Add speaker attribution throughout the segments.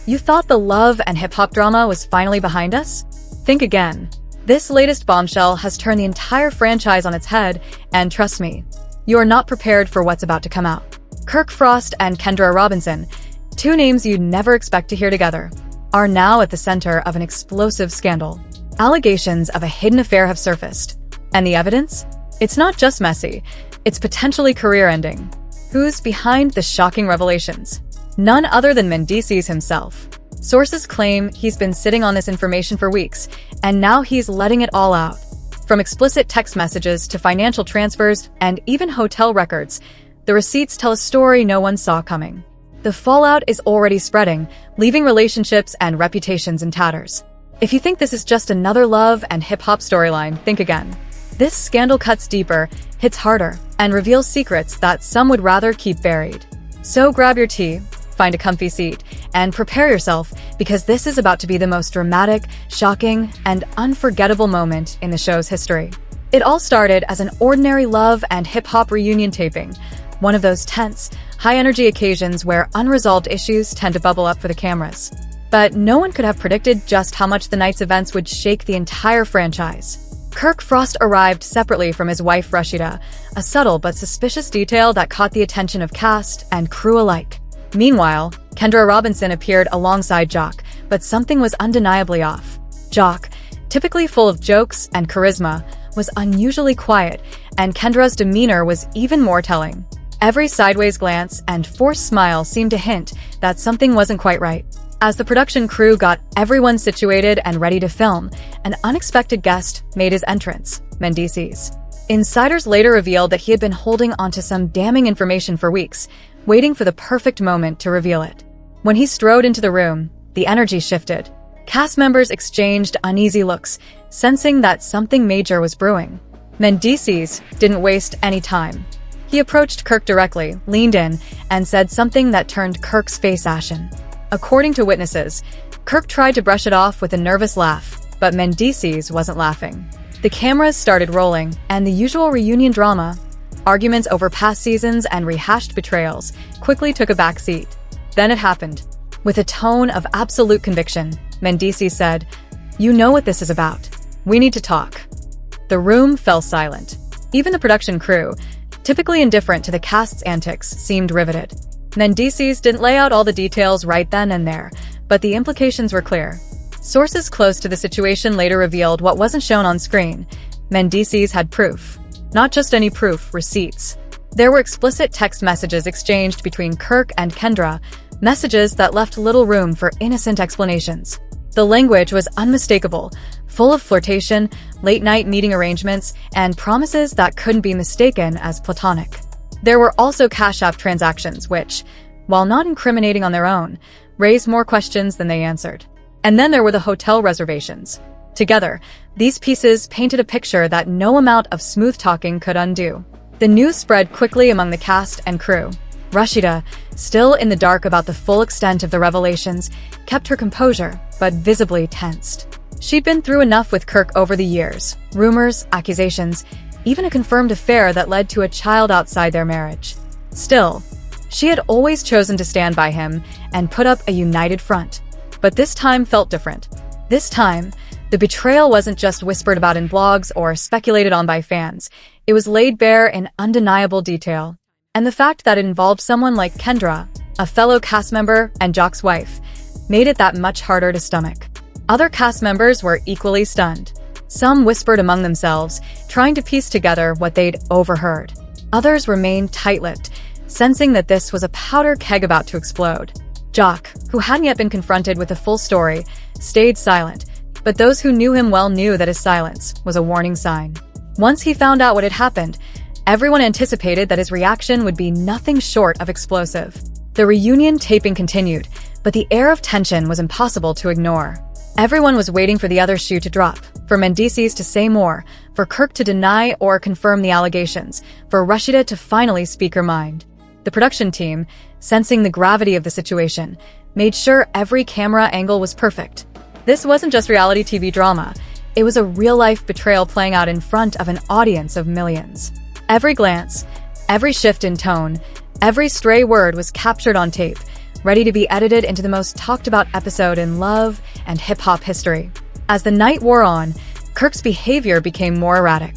Speaker 1: You thought the love and hip-hop drama was finally behind us? Think again. This latest bombshell has turned the entire franchise on its head, and trust me, you are not prepared for what's about to come out. Kirk Frost and Kendra Robinson, two names you'd never expect to hear together, are now at the center of an explosive scandal. Allegations of a hidden affair have surfaced. And the evidence? It's not just messy, it's potentially career-ending. Who's behind the shocking revelations? None other than Mendeecees himself. Sources claim he's been sitting on this information for weeks, and now he's letting it all out. From explicit text messages to financial transfers and even hotel records, the receipts tell a story no one saw coming. The fallout is already spreading, leaving relationships and reputations in tatters. If you think this is just another love and hip-hop storyline, think again. This scandal cuts deeper, hits harder, and reveals secrets that some would rather keep buried. So grab your tea, find a comfy seat, and prepare yourself, because this is about to be the most dramatic, shocking, and unforgettable moment in the show's history. It all started as an ordinary love and hip-hop reunion taping, one of those tense, high-energy occasions where unresolved issues tend to bubble up for the cameras. But no one could have predicted just how much the night's events would shake the entire franchise. Kirk Frost arrived separately from his wife Rashida, a subtle but suspicious detail that caught the attention of cast and crew alike. Meanwhile, Kendra Robinson appeared alongside Jock, but something was undeniably off. Jock, typically full of jokes and charisma, was unusually quiet, and Kendra's demeanor was even more telling. Every sideways glance and forced smile seemed to hint that something wasn't quite right. As the production crew got everyone situated and ready to film, an unexpected guest made his entrance, Mendeecees. Insiders later revealed that he had been holding onto some damning information for weeks, waiting for the perfect moment to reveal it. When he strode into the room, the energy shifted. Cast members exchanged uneasy looks, sensing that something major was brewing. Mendeecees didn't waste any time. He approached Kirk directly, leaned in, and said something that turned Kirk's face ashen. According to witnesses, Kirk tried to brush it off with a nervous laugh, but Mendeecees wasn't laughing. The cameras started rolling, and the usual reunion drama, arguments over past seasons and rehashed betrayals, quickly took a back seat. Then it happened. With a tone of absolute conviction, Mendeecees said, "You know what this is about. We need to talk." The room fell silent. Even the production crew, typically indifferent to the cast's antics, seemed riveted. Mendeecees didn't lay out all the details right then and there, but the implications were clear. Sources close to the situation later revealed what wasn't shown on screen. Mendeecees had proof. Not just any proof, receipts. There were explicit text messages exchanged between Kirk and Kendra, messages that left little room for innocent explanations. The language was unmistakable, full of flirtation, late-night meeting arrangements, and promises that couldn't be mistaken as platonic. There were also Cash App transactions which, while not incriminating on their own, raised more questions than they answered. And then there were the hotel reservations. Together, these pieces painted a picture that no amount of smooth talking could undo. The news spread quickly among the cast and crew. Rashida, still in the dark about the full extent of the revelations, kept her composure, but visibly tensed. She'd been through enough with Kirk over the years. Rumors, accusations, even a confirmed affair that led to a child outside their marriage. Still, she had always chosen to stand by him and put up a united front. But this time felt different. This time, the betrayal wasn't just whispered about in blogs or speculated on by fans. It was laid bare in undeniable detail. And the fact that it involved someone like Kendra, a fellow cast member and Jock's wife, made it that much harder to stomach. Other cast members were equally stunned. Some whispered among themselves, trying to piece together what they'd overheard. Others remained tight-lipped, sensing that this was a powder keg about to explode. Jock, who hadn't yet been confronted with the full story, stayed silent, but those who knew him well knew that his silence was a warning sign. Once he found out what had happened, everyone anticipated that his reaction would be nothing short of explosive. The reunion taping continued, but the air of tension was impossible to ignore. Everyone was waiting for the other shoe to drop, for Mendeecees to say more, for Kirk to deny or confirm the allegations, for Rashida to finally speak her mind. The production team, sensing the gravity of the situation, made sure every camera angle was perfect. This wasn't just reality TV drama. It was a real-life betrayal playing out in front of an audience of millions. Every glance, every shift in tone, every stray word was captured on tape, ready to be edited into the most talked about episode in love and hip-hop history. As the night wore on, Kirk's behavior became more erratic.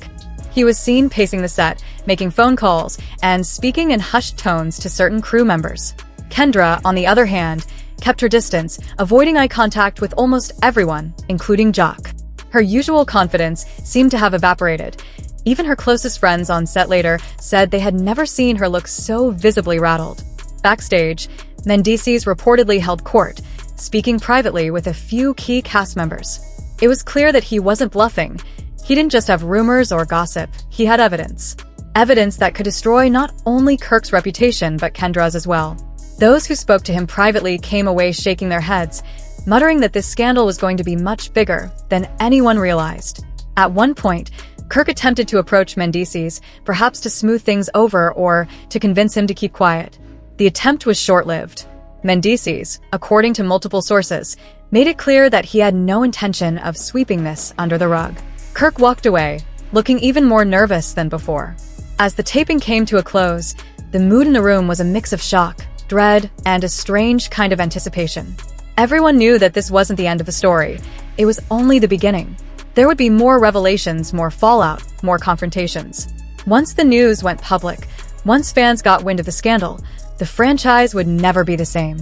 Speaker 1: He was seen pacing the set, making phone calls, and speaking in hushed tones to certain crew members. Kendra, on the other hand, kept her distance, avoiding eye contact with almost everyone, including Jock. Her usual confidence seemed to have evaporated. Even her closest friends on set later said they had never seen her look so visibly rattled. Backstage, Mendeecees reportedly held court, speaking privately with a few key cast members. It was clear that he wasn't bluffing. He didn't just have rumors or gossip, he had evidence. Evidence that could destroy not only Kirk's reputation but Kendra's as well. Those who spoke to him privately came away shaking their heads, muttering that this scandal was going to be much bigger than anyone realized. At one point, Kirk attempted to approach Mendeecees, perhaps to smooth things over or to convince him to keep quiet. The attempt was short-lived. Mendeecees, according to multiple sources, made it clear that he had no intention of sweeping this under the rug. Kirk walked away, looking even more nervous than before. As the taping came to a close, the mood in the room was a mix of shock, dread, and a strange kind of anticipation. Everyone knew that this wasn't the end of the story. It was only the beginning. There would be more revelations, more fallout, more confrontations. Once the news went public, once fans got wind of the scandal, the franchise would never be the same.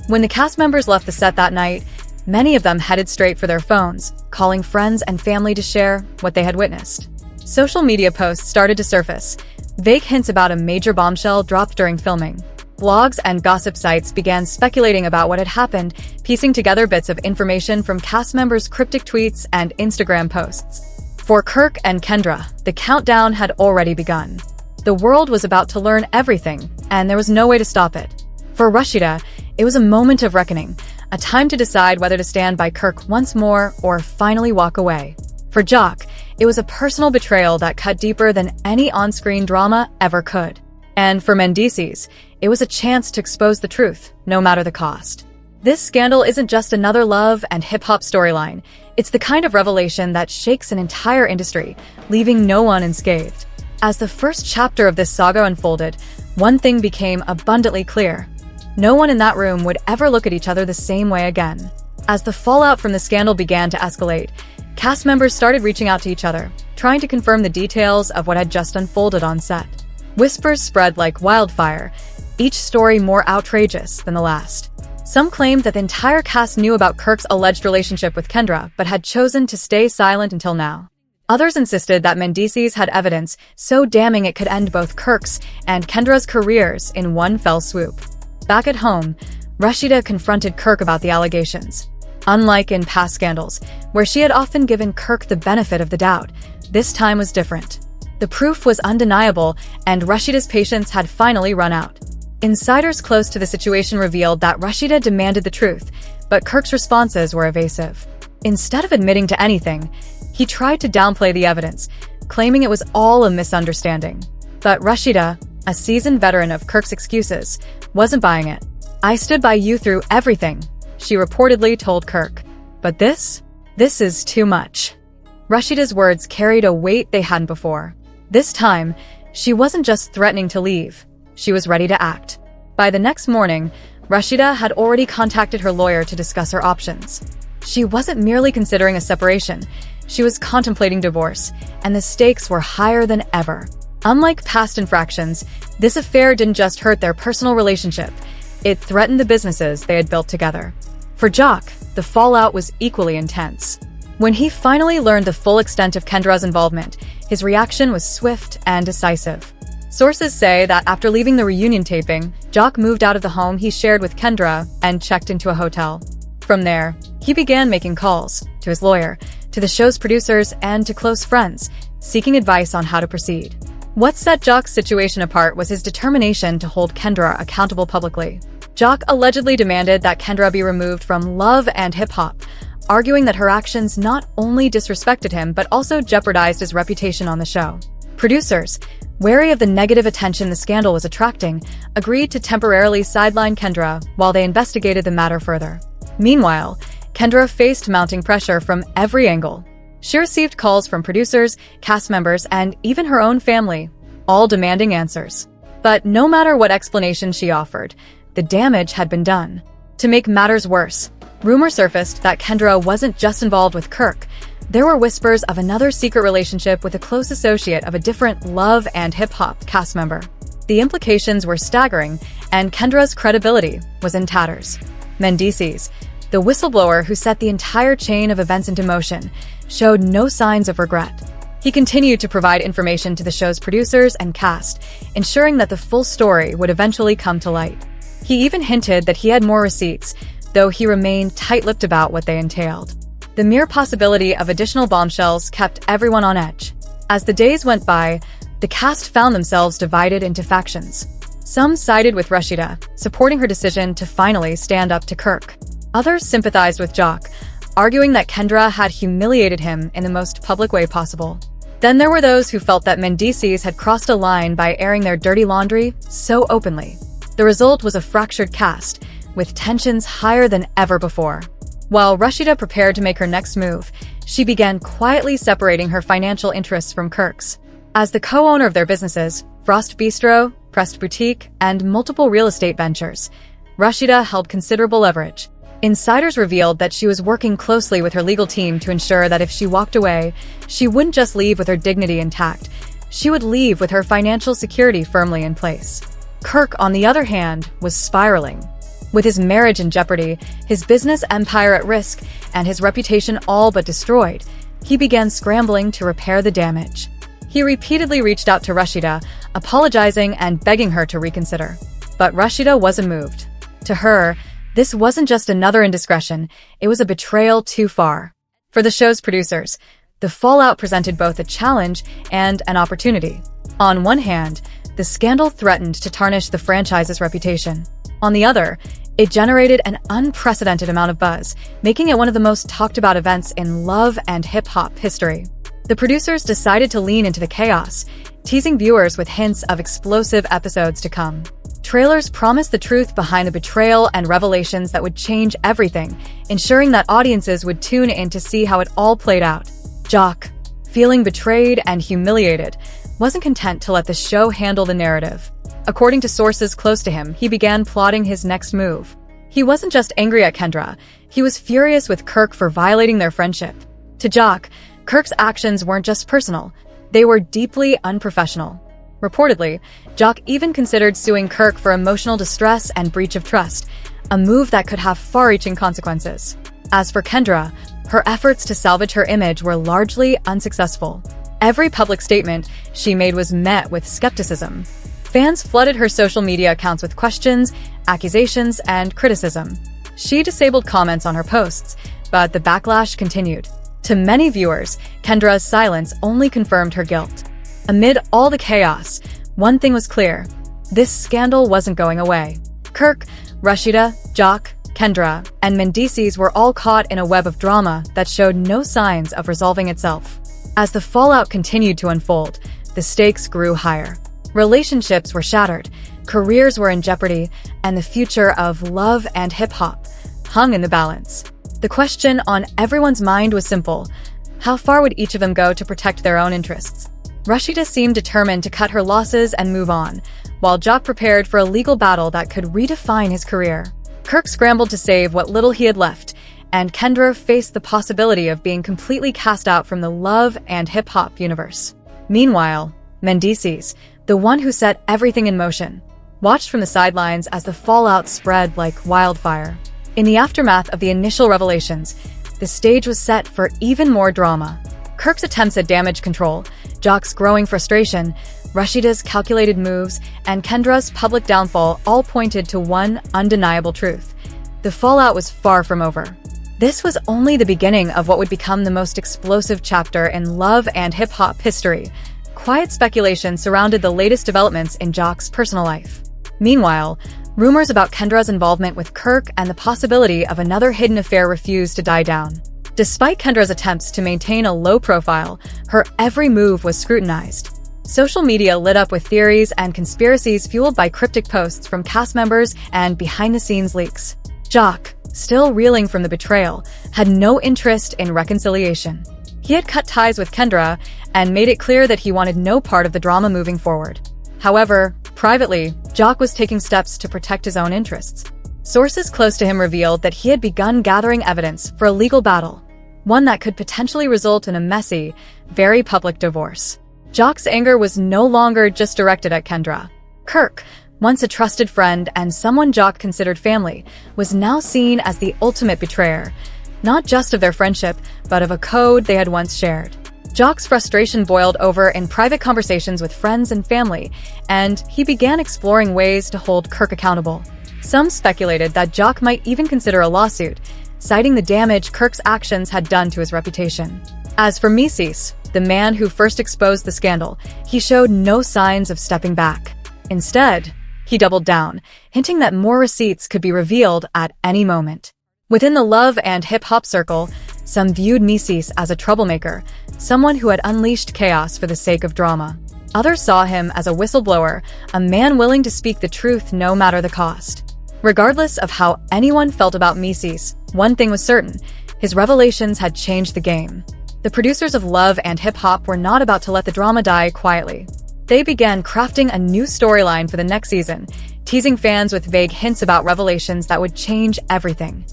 Speaker 1: When the cast members left the set that night, many of them headed straight for their phones, calling friends and family to share what they had witnessed. Social media posts started to surface. Vague hints about a major bombshell dropped during filming. Blogs and gossip sites began speculating about what had happened, piecing together bits of information from cast members' cryptic tweets and Instagram posts. For Kirk and Kendra, the countdown had already begun. The world was about to learn everything, and there was no way to stop it. For Rashida, it was a moment of reckoning, a time to decide whether to stand by Kirk once more or finally walk away. For Jock, it was a personal betrayal that cut deeper than any on-screen drama ever could. And for Mendeecees, it was a chance to expose the truth, no matter the cost. This scandal isn't just another love and hip-hop storyline. It's the kind of revelation that shakes an entire industry, leaving no one unscathed. As the first chapter of this saga unfolded, one thing became abundantly clear. No one in that room would ever look at each other the same way again. As the fallout from the scandal began to escalate, cast members started reaching out to each other, trying to confirm the details of what had just unfolded on set. Whispers spread like wildfire, each story more outrageous than the last. Some claimed that the entire cast knew about Kirk's alleged relationship with Kendra, but had chosen to stay silent until now. Others insisted that Mendeecees had evidence so damning it could end both Kirk's and Kendra's careers in one fell swoop. Back at home, Rashida confronted Kirk about the allegations. Unlike in past scandals, where she had often given Kirk the benefit of the doubt, this time was different. The proof was undeniable, and Rashida's patience had finally run out. Insiders close to the situation revealed that Rashida demanded the truth, but Kirk's responses were evasive. Instead of admitting to anything, he tried to downplay the evidence, claiming it was all a misunderstanding. But Rashida, a seasoned veteran of Kirk's excuses, wasn't buying it. "I stood by you through everything," she reportedly told Kirk. "But this is too much." Rashida's words carried a weight they hadn't before. This time, she wasn't just threatening to leave. She was ready to act. By the next morning, Rashida had already contacted her lawyer to discuss her options. She wasn't merely considering a separation. She was contemplating divorce, and the stakes were higher than ever. Unlike past infractions, this affair didn't just hurt their personal relationship. It threatened the businesses they had built together. For Jock, the fallout was equally intense. When he finally learned the full extent of Kendra's involvement, his reaction was swift and decisive. Sources say that after leaving the reunion taping, Jock moved out of the home he shared with Kendra and checked into a hotel. From there, he began making calls to his lawyer, to the show's producers, and to close friends, seeking advice on how to proceed. What set Jock's situation apart was his determination to hold Kendra accountable publicly. Jock allegedly demanded that Kendra be removed from Love and Hip Hop, arguing that her actions not only disrespected him but also jeopardized his reputation on the show. Producers, wary of the negative attention the scandal was attracting, agreed to temporarily sideline Kendra while they investigated the matter further. Meanwhile, Kendra faced mounting pressure from every angle. She received calls from producers, cast members, and even her own family, all demanding answers. But no matter what explanation she offered, the damage had been done. To make matters worse, rumor surfaced that Kendra wasn't just involved with Kirk. There were whispers of another secret relationship with a close associate of a different Love and Hip Hop cast member. The implications were staggering, and Kendra's credibility was in tatters. Mendeecees, the whistleblower who set the entire chain of events into motion, showed no signs of regret. He continued to provide information to the show's producers and cast, ensuring that the full story would eventually come to light. He even hinted that he had more receipts, though he remained tight-lipped about what they entailed. The mere possibility of additional bombshells kept everyone on edge. As the days went by, the cast found themselves divided into factions. Some sided with Rashida, supporting her decision to finally stand up to Kirk. Others sympathized with Jock, arguing that Kendra had humiliated him in the most public way possible. Then there were those who felt that Mendeecees had crossed a line by airing their dirty laundry so openly. The result was a fractured cast, with tensions higher than ever before. While Rashida prepared to make her next move, she began quietly separating her financial interests from Kirk's. As the co-owner of their businesses, Frost Bistro, Pressed Boutique, and multiple real estate ventures, Rashida held considerable leverage. Insiders revealed that she was working closely with her legal team to ensure that if she walked away, she wouldn't just leave with her dignity intact, she would leave with her financial security firmly in place. Kirk, on the other hand, was spiraling. With his marriage in jeopardy, his business empire at risk, and his reputation all but destroyed, he began scrambling to repair the damage. He repeatedly reached out to Rashida, apologizing and begging her to reconsider. But Rashida wasn't moved. To her, this wasn't just another indiscretion, it was a betrayal too far. For the show's producers, the fallout presented both a challenge and an opportunity. On one hand, the scandal threatened to tarnish the franchise's reputation. On the other, it generated an unprecedented amount of buzz, making it one of the most talked about events in Love and Hip Hop history. The producers decided to lean into the chaos, teasing viewers with hints of explosive episodes to come. Trailers promised the truth behind the betrayal and revelations that would change everything, ensuring that audiences would tune in to see how it all played out. Jock, feeling betrayed and humiliated, wasn't content to let the show handle the narrative. According to sources close to him, he began plotting his next move. He wasn't just angry at Kendra, he was furious with Kirk for violating their friendship. To Jock, Kirk's actions weren't just personal, they were deeply unprofessional. Reportedly, Jock even considered suing Kirk for emotional distress and breach of trust, a move that could have far-reaching consequences. As for Kendra, her efforts to salvage her image were largely unsuccessful. Every public statement she made was met with skepticism. Fans flooded her social media accounts with questions, accusations, and criticism. She disabled comments on her posts, but the backlash continued. To many viewers, Kendra's silence only confirmed her guilt. Amid all the chaos, one thing was clear: this scandal wasn't going away. Kirk, Rashida, Jock, Kendra, and Mendeecees were all caught in a web of drama that showed no signs of resolving itself. As the fallout continued to unfold, the stakes grew higher. Relationships were shattered, careers were in jeopardy, and the future of Love and Hip Hop hung in the balance. The question on everyone's mind was simple: how far would each of them go to protect their own interests? Rashida seemed determined to cut her losses and move on, while Jock prepared for a legal battle that could redefine his career. Kirk scrambled to save what little he had left, and Kendra faced the possibility of being completely cast out from the Love and Hip Hop universe. Meanwhile, Mendeecees, the one who set everything in motion, watched from the sidelines as the fallout spread like wildfire. In the aftermath of the initial revelations, the stage was set for even more drama. Kirk's attempts at damage control, Jock's growing frustration, Rashida's calculated moves, and Kendra's public downfall all pointed to one undeniable truth: the fallout was far from over. This was only the beginning of what would become the most explosive chapter in Love and Hip Hop history. Quiet speculation surrounded the latest developments in Jock's personal life. Meanwhile, rumors about Kendra's involvement with Kirk and the possibility of another hidden affair refused to die down. Despite Kendra's attempts to maintain a low profile, her every move was scrutinized. Social media lit up with theories and conspiracies fueled by cryptic posts from cast members and behind-the-scenes leaks. Jock, still reeling from the betrayal, had no interest in reconciliation. He had cut ties with Kendra and made it clear that he wanted no part of the drama moving forward. However, privately, Jock was taking steps to protect his own interests. Sources close to him revealed that he had begun gathering evidence for a legal battle, one that could potentially result in a messy, very public divorce. Jock's anger was no longer just directed at Kendra. Kirk, once a trusted friend and someone Jock considered family, was now seen as the ultimate betrayer, not just of their friendship, but of a code they had once shared. Jock's frustration boiled over in private conversations with friends and family, and he began exploring ways to hold Kirk accountable. Some speculated that Jock might even consider a lawsuit, citing the damage Kirk's actions had done to his reputation. As for Mendeecees, the man who first exposed the scandal, he showed no signs of stepping back. Instead, he doubled down, hinting that more receipts could be revealed at any moment. Within the love and hip-hop circle, some viewed Mendeecees as a troublemaker, someone who had unleashed chaos for the sake of drama. Others saw him as a whistleblower, a man willing to speak the truth no matter the cost. Regardless of how anyone felt about Mendeecees, one thing was certain: his revelations had changed the game. The producers of Love and Hip Hop were not about to let the drama die quietly. They began crafting a new storyline for the next season, teasing fans with vague hints about revelations that would change everything.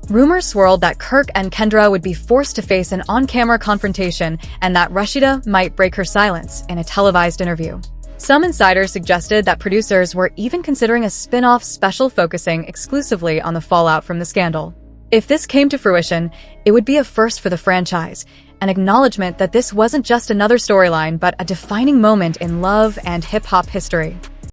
Speaker 1: Rumors swirled that Kirk and Kendra would be forced to face an on-camera confrontation and that Rashida might break her silence in a televised interview. Some insiders suggested that producers were even considering a spin-off special focusing exclusively on the fallout from the scandal. If this came to fruition, it would be a first for the franchise, an acknowledgement that this wasn't just another storyline but a defining moment in love and hip-hop history.